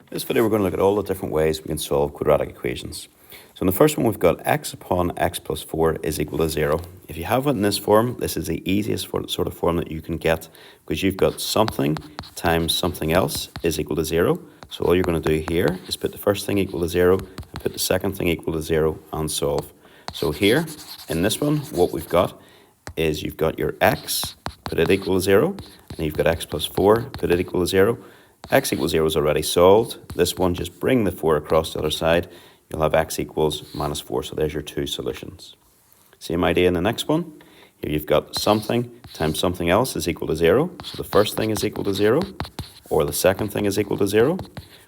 In this video we're going to look at all the different ways we can solve quadratic equations. So in the first one we've got x upon x plus 4 is equal to 0. If you have it in this form, this is the easiest sort of form that you can get because you've got something times something else is equal to 0. So all you're going to do here is put the first thing equal to 0 and put the second thing equal to 0 and solve. So here in this one what we've got is you've got your x, put it equal to 0, and you've got x plus 4, put it equal to 0. X equals 0 is already solved. This one, just bring the 4 across the other side. You'll have x equals minus 4. So there's your two solutions. Same idea in the next one. Here you've got something times something else is equal to 0. So the first thing is equal to 0, or the second thing is equal to 0,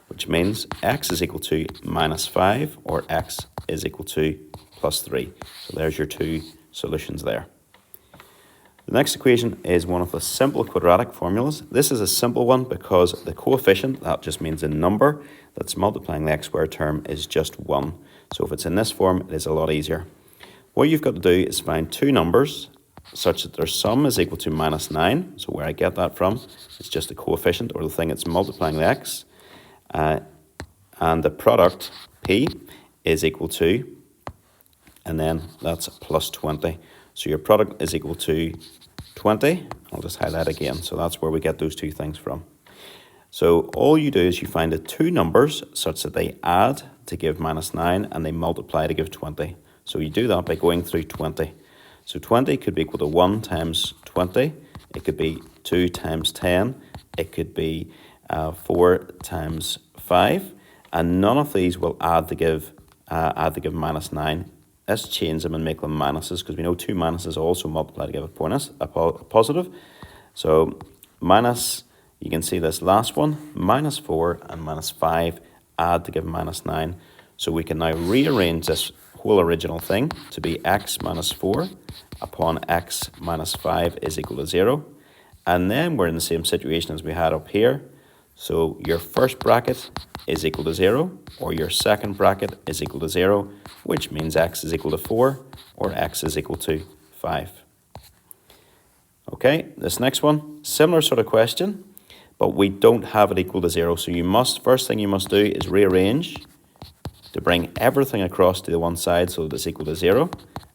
which means x is equal to minus 5, or x is equal to plus 3. So there's your two solutions there. The next equation is one of the simple quadratic formulas. This is a simple one because the coefficient, that just means the number that's multiplying the x squared term, is just 1. So if it's in this form, it is a lot easier. What you've got to do is find two numbers such that their sum is equal to minus 9. So where I get that from, it's just the coefficient, or the thing that's multiplying the x. And the product, p, is equal to, and then that's plus 20. So your product is equal to 20. I'll just highlight again. So that's where we get those two things from. So all you do is you find the two numbers such that they add to give minus 9 and they multiply to give 20. So you do that by going through 20. So 20 could be equal to 1 times 20. It could be 2 times 10. It could be 4 times 5. And none of these will add to give minus 9. Let's change them and make them minuses, because we know two minuses also multiply to give a positive. So minus, you can see this last one, minus 4 and minus 5 add to give minus 9. So we can now rearrange this whole original thing to be x minus 4 upon x minus 5 is equal to 0. And then we're in the same situation as we had up here. So your first bracket is equal to 0, or your second bracket is equal to 0, which means x is equal to 4, or x is equal to 5. Okay, this next one, similar sort of question, but we don't have it equal to 0. So you must, first thing you must do is rearrange to bring everything across to the one side so that it's equal to 0,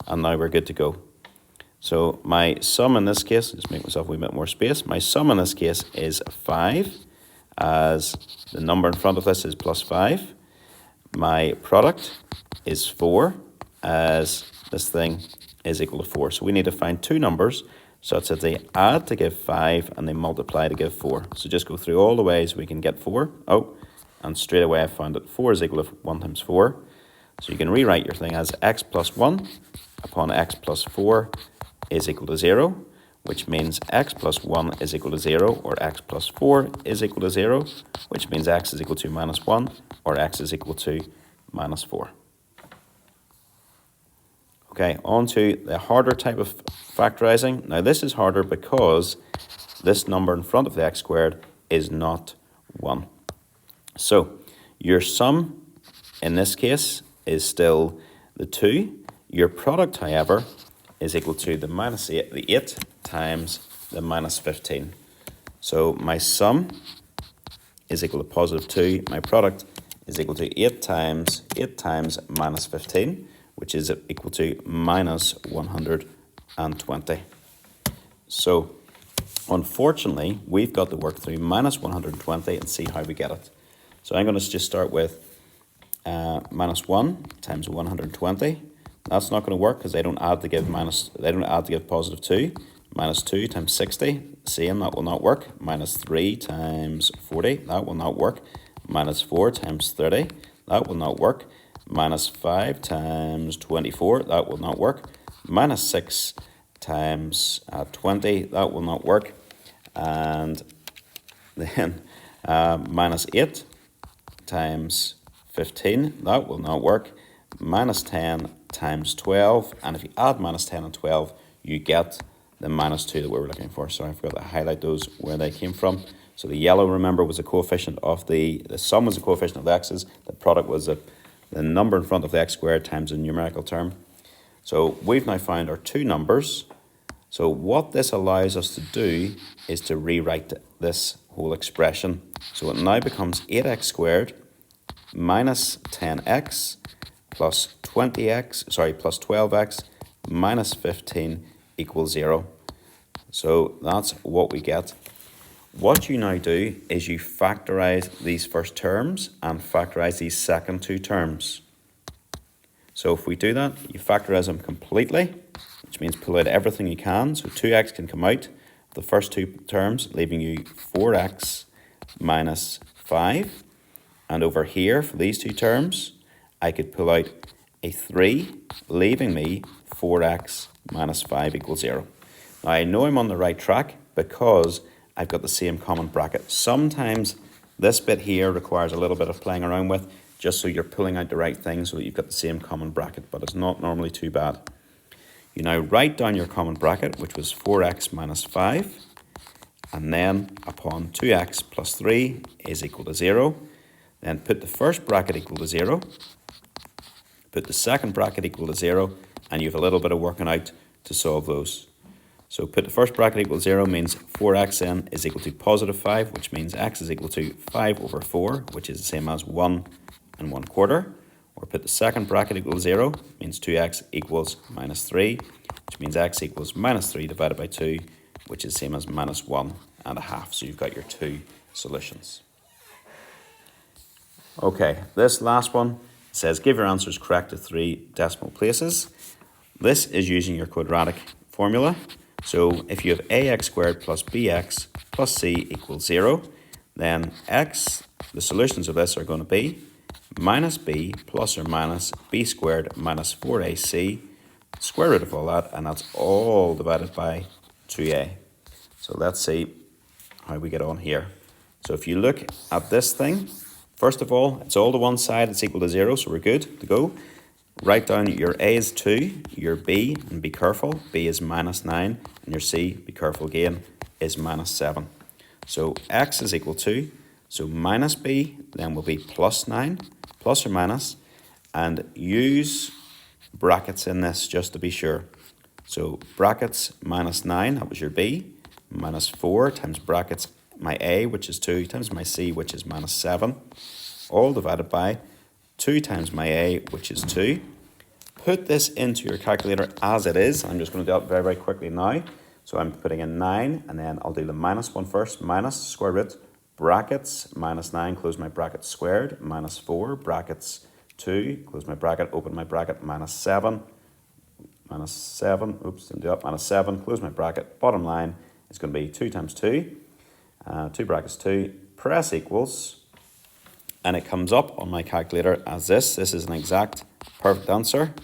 and now we're good to go. So my sum in this case, just make myself a wee bit more space, my sum in this case is 5, as the number in front of this is plus 5. My product is 4, as this thing is equal to 4. So we need to find two numbers such that they add to give 5 and they multiply to give 4. So just go through all the ways we can get 4. Oh, and straight away I found that 4 is equal to 1 times 4. So you can rewrite your thing as x plus 1 upon x plus 4 is equal to 0. Which means x plus 1 is equal to 0, or x plus 4 is equal to 0, which means x is equal to minus 1, or x is equal to minus 4. Okay, on to the harder type of factorizing. Now this is harder because this number in front of the x squared is not 1. So your sum in this case is still the 2. Your product, however, is equal to the minus 8, the 8 times the minus 15. So my sum is equal to positive 2. My product is equal to 8 times minus 15, which is equal to minus 120. So unfortunately, we've got to work through minus 120 and see how we get it. So I'm going to just start with minus 1 times 120. That's not going to work because they don't add to give positive 2. Minus 2 times 60, same, that will not work. Minus 3 times 40, that will not work. Minus 4 times 30, that will not work. Minus 5 times 24, that will not work. Minus 6 times 20, that will not work. And then minus 8 times 15, that will not work. Minus 10 times 12, and if you add minus 10 and 12, you get the minus 2 that we were looking for. So I forgot to highlight those where they came from. So the yellow, remember, was a coefficient of the sum was a coefficient of the x's, the product was the number in front of the x squared times a numerical term. So we've now found our two numbers. So what this allows us to do is to rewrite this whole expression. So it now becomes 8x squared minus 10x plus 12x minus 15 equals 0. So that's what we get. What you now do is you factorize these first terms and factorize these second two terms. So if we do that, you factorize them completely, which means pull out everything you can. So 2x can come out, the first two terms, leaving you 4x minus 5. And over here, for these two terms, I could pull out a 3, leaving me 4x minus 5 equals 0. Now I know I'm on the right track because I've got the same common bracket. Sometimes this bit here requires a little bit of playing around with, just so you're pulling out the right thing so that you've got the same common bracket, but it's not normally too bad. You now write down your common bracket, which was 4x minus 5, and then upon 2x plus 3 is equal to 0. Then put the first bracket equal to 0, put the second bracket equal to 0, and you have a little bit of working out to solve those. So put the first bracket equal to 0 means 4x then is equal to positive 5, which means x is equal to 5 over 4, which is the same as 1 and 1/4. Or put the second bracket equal to 0, means 2x equals minus 3, which means x equals minus 3 divided by 2, which is the same as minus 1.5. So you've got your two solutions. Okay, this last one says give your answers correct to 3 decimal places. This is using your quadratic formula. So if you have ax squared plus bx plus c equals 0, then x, the solutions of this are going to be minus b plus or minus b squared minus 4ac, square root of all that, and that's all divided by 2a. So let's see how we get on here. So if you look at this thing, first of all, it's all to one side, it's equal to 0, so we're good to go. Write down your a is 2, your b, and be careful, b is minus 9, and your c, be careful again, is minus 7. So x is equal to, so minus b then will be plus 9, plus or minus, and use brackets in this just to be sure. So brackets minus 9, that was your b, minus 4 times brackets my a, which is 2, times my c, which is minus 7, all divided by 2 times my a, which is 2. Put this into your calculator as it is. I'm just going to do it very, very quickly now. So I'm putting in 9, and then I'll do the minus one first. Minus square root, brackets, minus 9, close my bracket, squared, minus 4, brackets 2, close my bracket, open my bracket, minus 7, oops, didn't do that, minus 7, close my bracket. Bottom line is going to be 2 times 2, 2 brackets 2, press equals, and it comes up on my calculator as this. This is an exact perfect answer.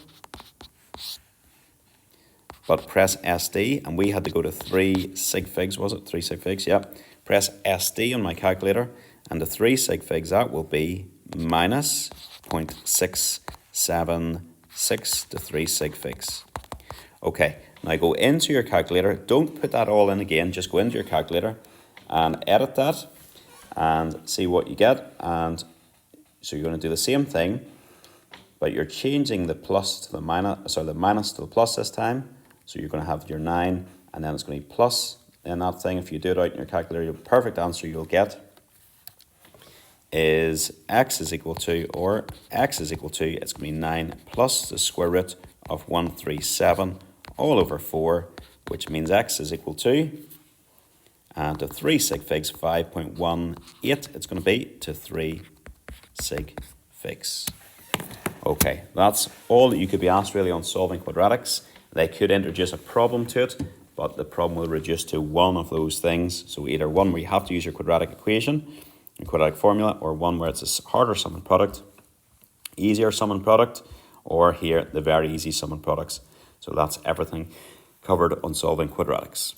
But press SD, and we had to go to 3 sig figs, was it? 3 sig figs, yeah. Press SD on my calculator, and the 3 sig figs, that will be minus 0.676 to 3 sig figs. Okay, now go into your calculator. Don't put that all in again, just go into your calculator and edit that and see what you get. And so you're going to do the same thing, but you're changing the plus to the minus, sorry, the minus to the plus this time. So you're going to have your 9, and then it's going to be plus in that thing. If you do it out in your calculator, your perfect answer you'll get is x is equal to, or x is equal to, it's going to be 9 plus the square root of 137 all over 4, which means x is equal to, and to 3 sig figs, 5.18, it's going to be to 3 sig figs. Okay, that's all that you could be asked really on solving quadratics. They could introduce a problem to it, but the problem will reduce to one of those things. So either one where you have to use your quadratic equation, your quadratic formula, or one where it's a harder sum and product, easier sum and product, or here the very easy sum and products. So that's everything covered on solving quadratics.